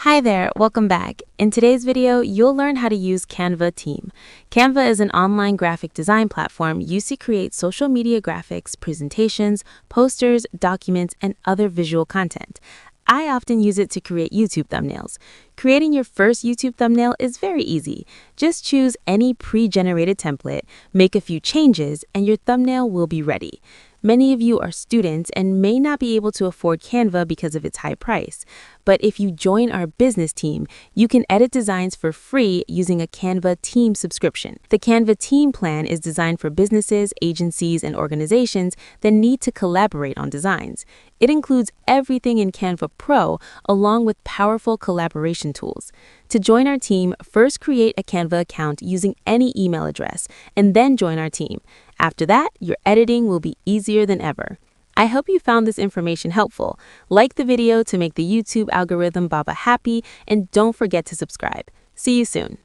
Hi there, welcome back. In today's video, you'll learn how to use Canva Team. Canva is an online graphic design platform used to create social media graphics, presentations, posters, documents, and other visual content. I often use it to create YouTube thumbnails. Creating your first YouTube thumbnail is very easy. Just choose any pre-generated template, make a few changes, and your thumbnail will be ready. Many of you are students and may not be able to afford Canva because of its high price. But if you join our business team, you can edit designs for free using a Canva Team subscription. The Canva Team plan is designed for businesses, agencies, and organizations that need to collaborate on designs. It includes everything in Canva Pro, along with powerful collaboration tools. To join our team, first create a Canva account using any email address, and then join our team. After that, your editing will be easier than ever. I hope you found this information helpful. Like the video to make the YouTube algorithm Baba happy, and don't forget to subscribe. See you soon.